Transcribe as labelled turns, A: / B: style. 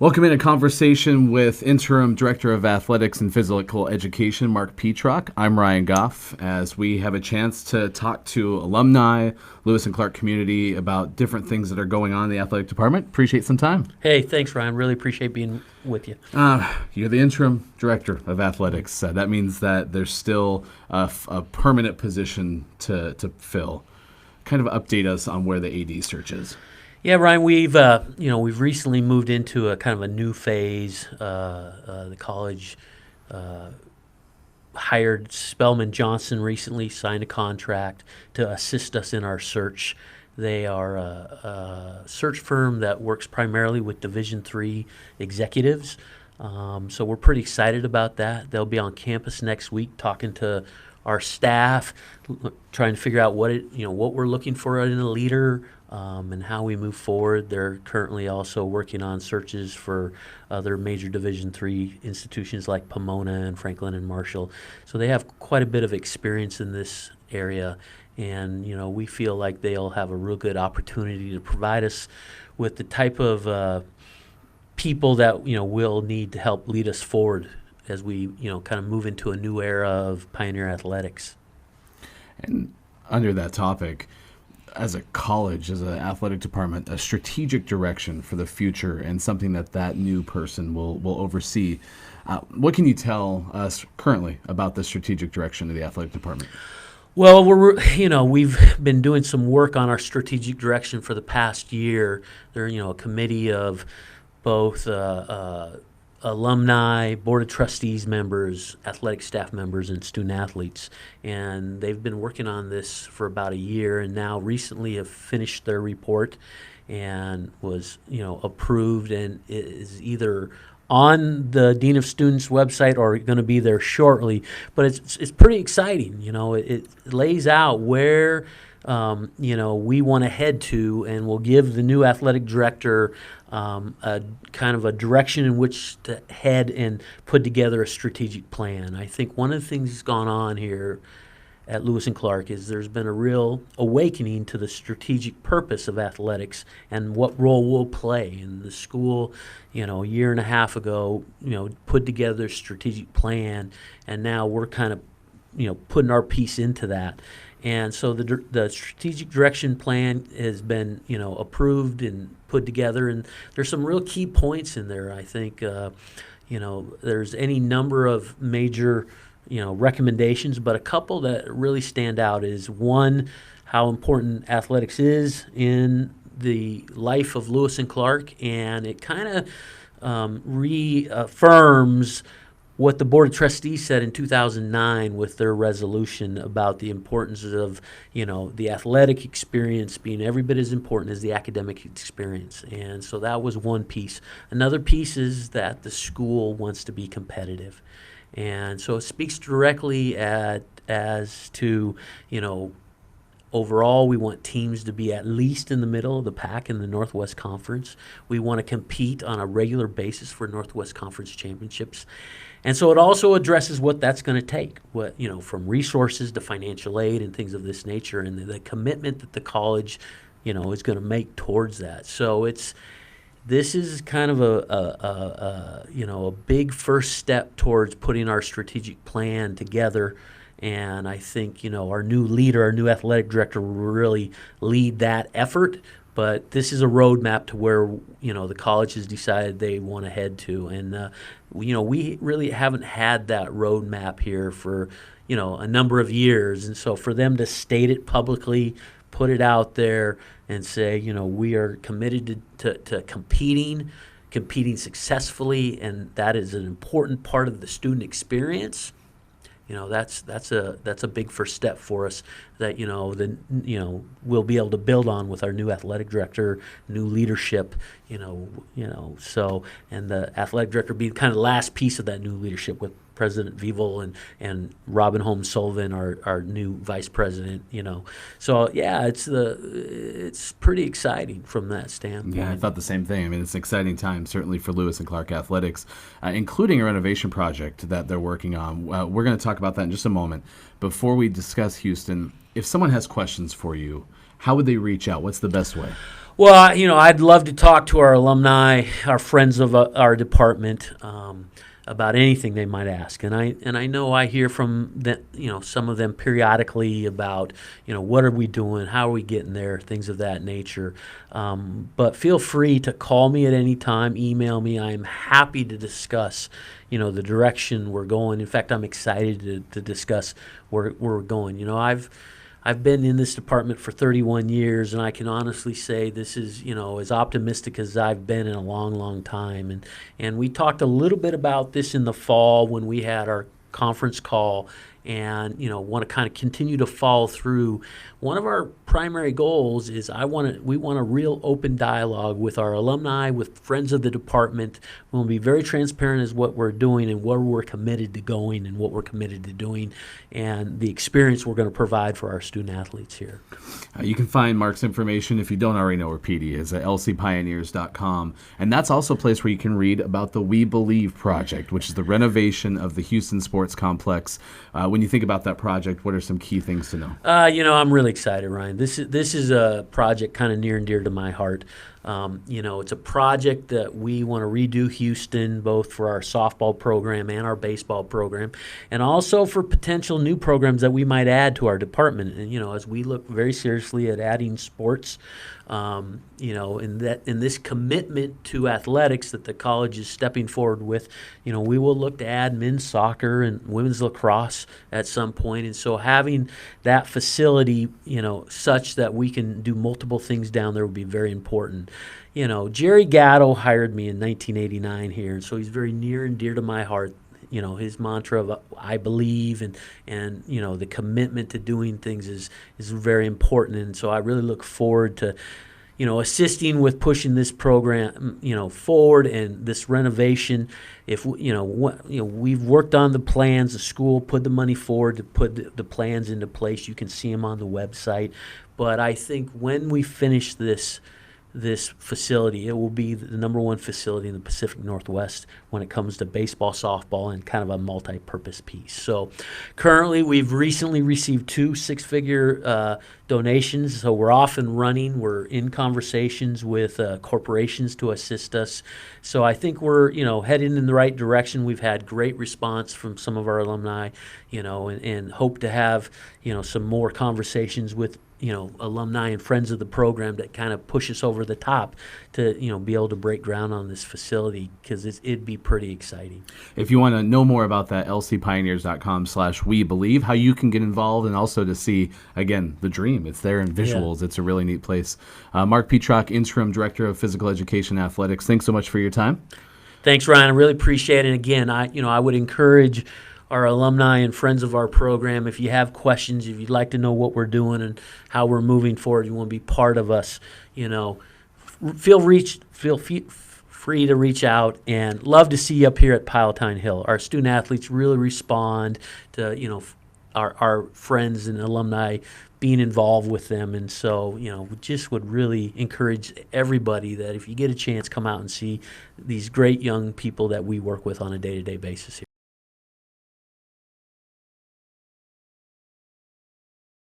A: Welcome in a conversation with Interim Director of Athletics and Physical Education, Mark Pietrok. I'm Ryan Goff, as we have a chance to talk to alumni, Lewis and Clark community about different things that are going on in the athletic department. Appreciate some time.
B: Hey, thanks, Ryan. Really appreciate being with you.
A: You're the Interim Director of Athletics. That means that there's still a permanent position to fill. Kind of update us on where the AD search is.
B: Yeah, Ryan, we've recently moved into a kind of a new phase. The college hired Spellman Johnson recently, signed a contract to assist us in our search. They are a search firm that works primarily with Division III executives. So we're pretty excited about that. They'll be on campus next week talking to our staff, trying to figure out what we're looking for in a leader. And how we move forward. They're currently also working on searches for other major Division III institutions like Pomona and Franklin and Marshall. So they have quite a bit of experience in this area, and we feel like they'll have a real good opportunity to provide us with the type of people that will need to help lead us forward as we kind of move into a new era of Pioneer athletics.
A: And under that topic, as a college, as an athletic department, a strategic direction for the future and something that new person will oversee. What can you tell us currently about the strategic direction of the athletic department?
B: Well, we've been doing some work on our strategic direction for the past year. There, a committee of both alumni, board of trustees members, athletic staff members, and student athletes. And they've been working on this for about a year, and now recently have finished their report and was, approved and is either on the Dean of Students website or going to be there shortly. But it's pretty exciting. It lays out where we want to head to, and we'll give the new athletic director a kind of a direction in which to head and put together a strategic plan. I think one of the things that's gone on here at Lewis and Clark is there's been a real awakening to the strategic purpose of athletics and what role we'll play. And the school, a year and a half ago, put together a strategic plan, and now we're kind of, putting our piece into that. And so the strategic direction plan has been, approved and put together, and there's some real key points in there. I think, there's any number of major, recommendations, but a couple that really stand out is, one, how important athletics is in the life of Lewis and Clark, and it kind of reaffirms what the Board of Trustees said in 2009 with their resolution about the importance of, the athletic experience being every bit as important as the academic experience. And so that was one piece. Another piece is that the school wants to be competitive. And so it speaks directly as to, overall, we want teams to be at least in the middle of the pack in the Northwest Conference. We want to compete on a regular basis for Northwest Conference championships. And so it also addresses what that's going to take, from resources to financial aid and things of this nature, and the commitment that the college, is going to make towards that. So this is kind of a big first step towards putting our strategic plan together. And I think, our new leader, our new athletic director will really lead that effort. But this is a roadmap to where, the college has decided they want to head to. And, we really haven't had that roadmap here for, a number of years. And so for them to state it publicly, put it out there and say, we are committed to competing successfully, and that is an important part of the student experience. That's a big first step for us that we'll be able to build on with our new athletic director, new leadership, so, and the athletic director being kind of the last piece of that new leadership with President Vival and Robin Holmes Sullivan, our new vice president. So yeah, it's pretty exciting from that standpoint.
A: Yeah, I thought the same thing. I mean, it's an exciting time certainly for Lewis and Clark athletics, including a renovation project that they're working on. We're going to talk about that in just a moment. Before we discuss Houston, if someone has questions for you, how would they reach out? What's the best way?
B: Well, I'd love to talk to our alumni, our friends of our department, about anything they might ask. And I know I hear from some of them periodically about, what are we doing, how are we getting there, things of that nature. But feel free to call me at any time, email me. I am happy to discuss, the direction we're going. In fact, I'm excited to discuss where we're going. I've been in this department for 31 years, and I can honestly say this is, as optimistic as I've been in a long, long time. And we talked a little bit about this in the fall when we had our conference call, and want to kind of continue to follow through. One of our primary goals is we want a real open dialogue with our alumni, with friends of the department. We want to be very transparent as what we're doing and where we're committed to going and what we're committed to doing, and the experience we're going to provide for our student athletes here.
A: You can find Mark's information, if you don't already know where PD is, at lcpioneers.com. And that's also a place where you can read about the We Believe project, which is the renovation of the Houston Sports Complex. When you think about that project, what are some key things to know?
B: I'm really excited, Ryan. This is a project kind of near and dear to my heart. It's a project that we want to redo Houston, both for our softball program and our baseball program, and also for potential new programs that we might add to our department. And as we look very seriously at adding sports, in this commitment to athletics that the college is stepping forward with, we will look to add men's soccer and women's lacrosse at some point. And so having that facility, such that we can do multiple things down there would be very important. Jerry Gatto hired me in 1989 here, and so he's very near and dear to my heart. His mantra of I believe and the commitment to doing things is very important. And so I really look forward to, assisting with pushing this program, forward and this renovation. If we've worked on the plans, the school put the money forward to put the plans into place. You can see them on the website. But I think when we finish this facility, it will be the number one facility in the Pacific Northwest when it comes to baseball, softball, and kind of a multi-purpose piece. So currently we've recently received 2 six-figure donations, so we're off and running. We're in conversations with corporations to assist us. So I think we're heading in the right direction. We've had great response from some of our alumni, and hope to have some more conversations with alumni and friends of the program that kind of push us over the top to, be able to break ground on this facility, because it'd be pretty exciting.
A: If you want to know more about that, lcpioneers.com/WeBelieve, how you can get involved, and also to see, again, the dream. It's there in visuals. Yeah. It's a really neat place. Mark Pietrok, Interim Director of Physical Education Athletics, thanks so much for your time.
B: Thanks, Ryan. I really appreciate it. And again, I would encourage our alumni and friends of our program, if you have questions, if you'd like to know what we're doing and how we're moving forward, you want to be part of us, feel free to reach out, and love to see you up here at Palatine Hill. Our student athletes really respond to, our friends and alumni being involved with them. And so, we just would really encourage everybody that if you get a chance, come out and see these great young people that we work with on a day-to-day basis here.